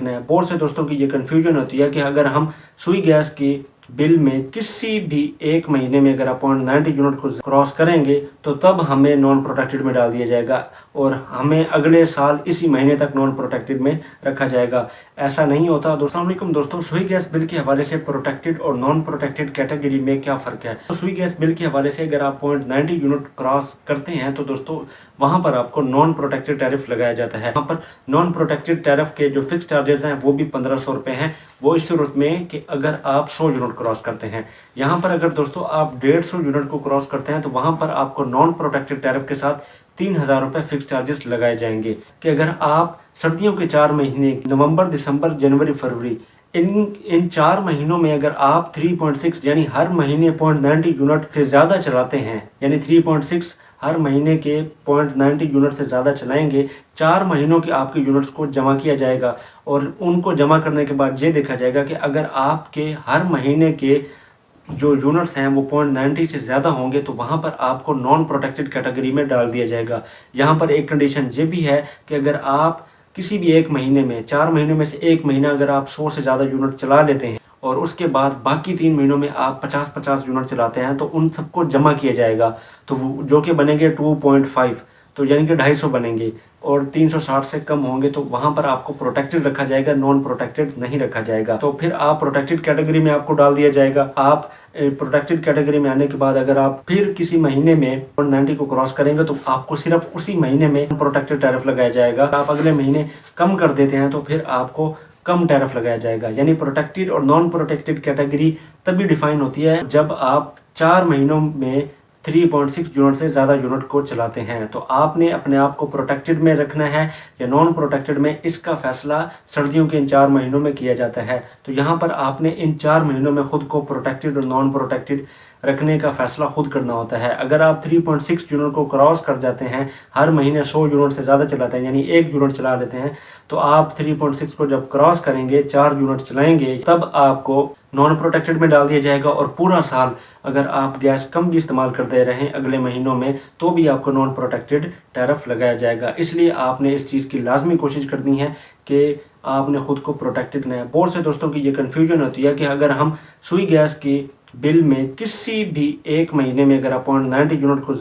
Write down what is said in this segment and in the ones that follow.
बहुत से दोस्तों की ये कन्फ्यूजन होती है कि अगर हम सुई गैस की बिल में किसी भी एक महीने में अगर आप 0.90 यूनिट को क्रॉस करेंगे तो तब हमें नॉन प्रोटेक्टेड में डाल दिया जाएगा और हमें अगले साल इसी महीने तक नॉन प्रोटेक्टेड में रखा जाएगा। ऐसा नहीं होता। दोस्तों सुई गैस बिल के हवाले से प्रोटेक्टेड और नॉन प्रोटेक्टेड कैटेगरी में क्या फ़र्क है। तो सुई गैस बिल के हवाले से अगर आप 0.90 यूनिट क्रॉस करते हैं तो दोस्तों वहाँ पर आपको नॉन प्रोटेक्टेड टैरिफ लगाया जाता है। वहाँ पर नॉन प्रोटेक्टेड टैरिफ के जो फिक्स चार्जेस हैं वो भी 1500 रुपये हैं। वो इस सूरत में कि अगर आप 100 यूनिट क्रॉस करते हैं। यहाँ पर अगर दोस्तों आप 150 यूनिट को क्रॉस करते हैं तो वहाँ पर आपको नॉन प्रोटेक्टेड टैरिफ के साथ 3000 रुपये फिक्स चार्जेस लगाए जाएंगे। कि अगर आप सर्दियों के 4 महीने नवंबर, दिसंबर, जनवरी, फरवरी इन 4 महीनों में अगर आप 3.6 यानी हर महीने 0.90 यूनिट से ज़्यादा चलाते हैं, यानी 3.6 हर महीने के 0.90 यूनिट से ज़्यादा चलाएंगे, 4 महीनों के आपके यूनिट्स को जमा किया जाएगा और उनको जमा करने के बाद ये देखा जाएगा कि अगर आपके हर महीने के जो यूनिट्स हैं वो 0.90 से ज़्यादा होंगे तो वहाँ पर आपको नॉन प्रोटेक्टेड कैटेगरी में डाल दिया जाएगा। यहाँ पर एक कंडीशन ये भी है कि अगर आप किसी भी एक महीने में 4 महीनों में से एक महीना अगर आप 100 से ज़्यादा यूनिट चला लेते हैं और उसके बाद बाकी 3 महीनों में आप 50-50 यूनिट चलाते हैं तो उन सबको जमा किया जाएगा, तो जो कि बनेंगे 2.5, तो यानी कि 250 बनेंगे और 360 से कम होंगे तो वहाँ पर आपको प्रोटेक्टेड रखा जाएगा, नॉन प्रोटेक्टेड नहीं रखा जाएगा। तो फिर आप प्रोटेक्टेड कैटेगरी में आपको डाल दिया जाएगा। आप प्रोटेक्टेड कैटेगरी में आने के बाद अगर आप फिर किसी महीने में 90 को क्रॉस करेंगे तो आपको सिर्फ उसी महीने में प्रोटेक्टेड टैरिफ लगाया जाएगा। आप अगले महीने कम कर देते हैं तो फिर आपको कम टैरिफ लगाया जाएगा। यानी प्रोटेक्टेड और नॉन प्रोटेक्टेड कैटेगरी तभी डिफाइन होती है जब आप 4 महीनों में 3.6 यूनिट से ज़्यादा यूनिट को चलाते हैं। तो आपने अपने आप को प्रोटेक्टेड में रखना है या नॉन प्रोटेक्टेड में, इसका फैसला सर्दियों के इन 4 महीनों में किया जाता है। तो यहाँ पर आपने इन 4 महीनों में खुद को प्रोटेक्टेड और नॉन प्रोटेक्टेड रखने का फैसला खुद करना होता है। अगर आप 3.6 यूनिट को क्रॉस कर जाते हैं, हर महीने 100 यूनिट से ज़्यादा चलाते हैं, यानी 1 यूनिट चला लेते हैं, तो आप 3.6 को जब क्रॉस करेंगे, 4 यूनिट चलाएंगे, तब आपको नॉन प्रोटेक्टेड में डाल दिया जाएगा। और पूरा साल अगर आप गैस कम भी इस्तेमाल करते रहें अगले महीनों में तो भी आपको नॉन प्रोटेक्टेड टैरिफ लगाया जाएगा। इसलिए आपने इस चीज़ की लाजमी कोशिश करनी है कि आपने खुद को प्रोटेक्टेड करना है। बहुत से दोस्तों की ये कन्फ्यूजन होती है कि अगर हम सुई गैस की बिल में किसी भी एक महीने में अगर आप 0.90 यूनिट को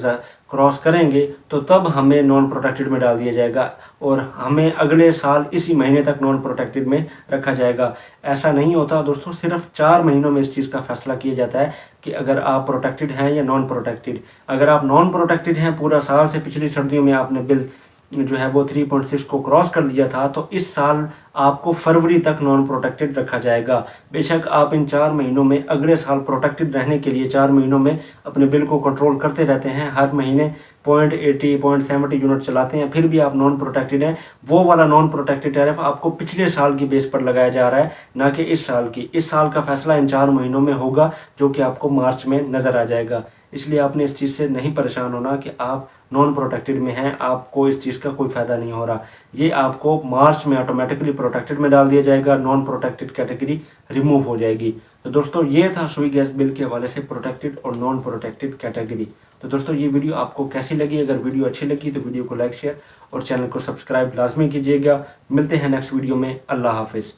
क्रॉस करेंगे तो तब हमें नॉन प्रोटेक्टेड में डाल दिया जाएगा और हमें अगले साल इसी महीने तक नॉन प्रोटेक्टेड में रखा जाएगा। ऐसा नहीं होता दोस्तों। सिर्फ 4 महीनों में इस चीज़ का फैसला किया जाता है कि अगर आप प्रोटेक्टेड हैं या नॉन प्रोटेक्टेड। अगर आप नॉन प्रोटेक्टेड हैं, पूरा साल से पिछली सर्दियों में आपने बिल जो है वो 3.6 को क्रॉस कर लिया था, तो इस साल आपको फरवरी तक नॉन प्रोटेक्टेड रखा जाएगा। बेशक आप इन 4 महीनों में अगले साल प्रोटेक्टेड रहने के लिए 4 महीनों में अपने बिल को कंट्रोल करते रहते हैं, हर महीने 0.80 0.70 यूनिट चलाते हैं, फिर भी आप नॉन प्रोटेक्टेड हैं। वो वाला नॉन प्रोटेक्टेड टैरिफ आपको पिछले साल की बेस पर लगाया जा रहा है, ना कि इस साल की। इस साल का फैसला इन 4 महीनों में होगा जो कि आपको मार्च में नज़र आ जाएगा। इसलिए आपने इस चीज़ से नहीं परेशान होना कि आप नॉन प्रोटेक्टेड में हैं, आपको इस चीज़ का कोई फ़ायदा नहीं हो रहा। ये आपको मार्च में ऑटोमेटिकली प्रोटेक्टेड में डाल दिया जाएगा, नॉन प्रोटेक्टेड कैटेगरी रिमूव हो जाएगी। तो दोस्तों ये था सुई गैस बिल के हवाले से प्रोटेक्टेड और नॉन प्रोटेक्टेड कैटेगरी। तो दोस्तों ये वीडियो आपको कैसी लगी? अगर वीडियो अच्छी लगी तो वीडियो को लाइक, शेयर और चैनल को सब्सक्राइब लाजमी कीजिएगा। मिलते हैं नेक्स्ट वीडियो में। अल्लाह हाफिज़।